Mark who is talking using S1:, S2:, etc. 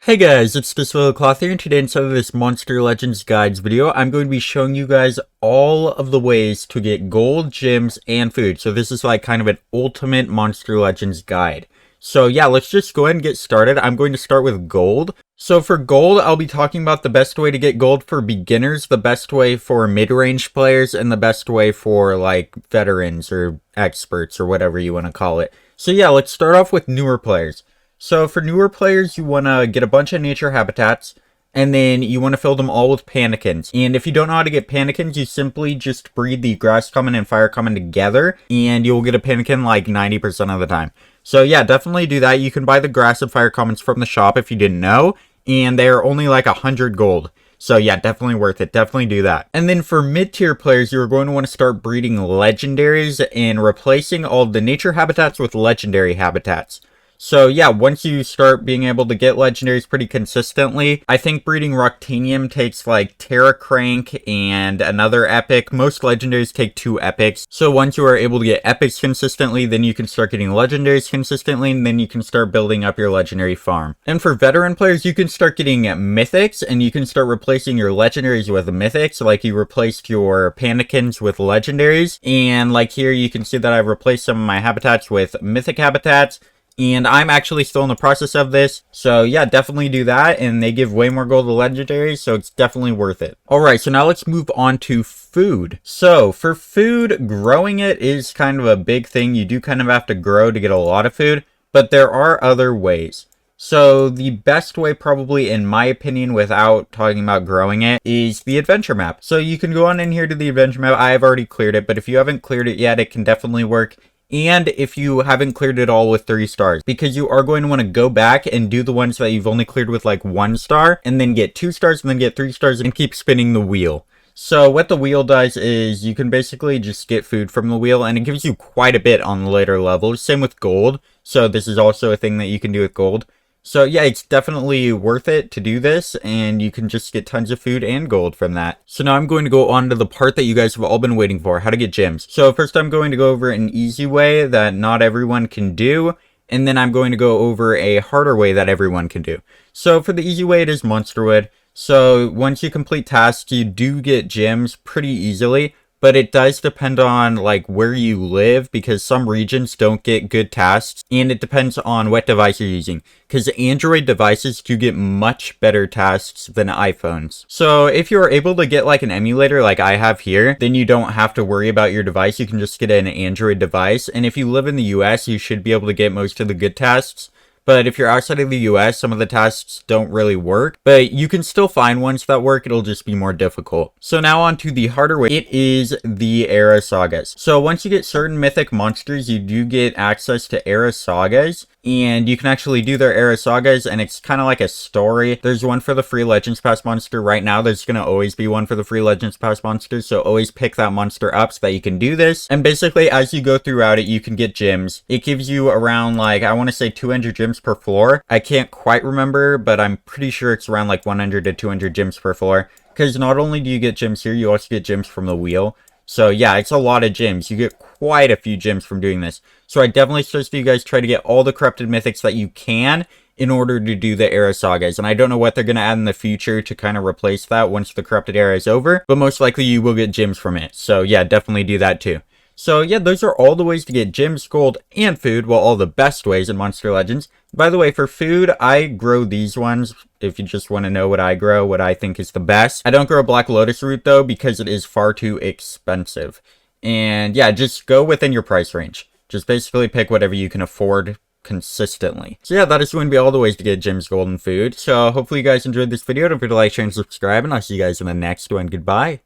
S1: Hey guys, it's this little cloth here, and today inside of this Monster Legends Guides video, I'm going to be showing you guys all of the ways to get gold, gems, and food. So this is like kind of an ultimate Monster Legends guide. So yeah, let's just go ahead and get started. I'm going to start with gold. So for gold, I'll be talking about the best way to get gold for beginners, the best way for mid-range players, and the best way for like veterans or experts or whatever you want to call it. So yeah, let's start off with newer players. So for newer players, you want to get a bunch of nature habitats, and then you want to fill them all with pannikins. And if you don't know how to get pannikins, you simply just breed the grass common and fire common together, and you'll get a pannikin like 90% of the time. So yeah, definitely do that. You can buy the grass and fire commons from the shop if you didn't know, and they're only like 100 gold. So yeah, definitely worth it. Definitely do that. And then for mid-tier players, you're going to want to start breeding legendaries and replacing all the nature habitats with legendary habitats. So yeah, once you start being able to get legendaries pretty consistently, I think breeding Roctanium takes like Terra Crank and another epic. Most legendaries take 2 epics. So once you are able to get epics consistently, then you can start getting legendaries consistently, and then you can start building up your legendary farm. And for veteran players, you can start getting mythics, and you can start replacing your legendaries with mythics, like you replaced your pannikins with legendaries. And like here, you can see that I've replaced some of my habitats with mythic habitats. And I'm actually still in the process of this. So yeah, definitely do that. And they give way more gold to legendaries, so it's definitely worth it. Alright, so now let's move on to food. So for food, growing it is kind of a big thing. You do kind of have to grow to get a lot of food, but there are other ways. So the best way, probably in my opinion, without talking about growing it, is the adventure map. So you can go on in here to the adventure map. I have already cleared it, but if you haven't cleared it yet, it can definitely work. And if you haven't cleared it all with 3 stars, because you are going to want to go back and do the ones that you've only cleared with like 1 star, and then get 2 stars, and then get 3 stars, and keep spinning the wheel. So what the wheel does is you can basically just get food from the wheel, and it gives you quite a bit on the later levels. Same with gold. So this is also a thing that you can do with gold. So yeah, it's definitely worth it to do this, and you can just get tons of food and gold from that. So now I'm going to go on to the part that you guys have all been waiting for, how to get gems. So first I'm going to go over an easy way that not everyone can do, and then I'm going to go over a harder way that everyone can do. So for the easy way, it is monsterwood. So once you complete tasks, you do get gems pretty easily. But it does depend on like where you live, because some regions don't get good tasks, and it depends on what device you're using, because Android devices do get much better tasks than iPhones. So if you're able to get like an emulator like I have here, then you don't have to worry about your device. You can just get an Android device, and if you live in the US, you should be able to get most of the good tasks. But if you're outside of the US, some of the tasks don't really work, but you can still find ones that work. It'll just be more difficult. So now on to the harder way. It is the Era Sagas. So once you get certain mythic monsters, you do get access to Era Sagas, and you can actually do their Era Sagas, and it's kind of like a story. There's one for the free Legends Pass monster right now. There's going to always be one for the free Legends Pass monster, so always pick that monster up so that you can do this. And basically, as you go throughout it, you can get gems. It gives you around, like, I want to say 200 gems per floor. I can't quite remember, but I'm pretty sure it's around like 100 to 200 gems per floor. Because not only do you get gems here, you also get gems from the wheel. So yeah, it's a lot of gems. You get quite a few gems from doing this. So I definitely suggest you guys try to get all the corrupted mythics that you can in order to do the Era Sagas. And I don't know what they're going to add in the future to kind of replace that once the corrupted era is over, but most likely you will get gems from it. So yeah, definitely do that too. So yeah, those are all the ways to get gems, gold, and food, well, all the best ways in Monster Legends. By the way, for food, I grow these ones. If you just want to know what I grow, what I think is the best. I don't grow Black Lotus root though, because it is far too expensive. And yeah, just go within your price range. Just basically pick whatever you can afford consistently. So yeah, that is going to be all the ways to get gems, gold, and food. So hopefully you guys enjoyed this video. Don't forget to like, share, and subscribe, and I'll see you guys in the next one. Goodbye.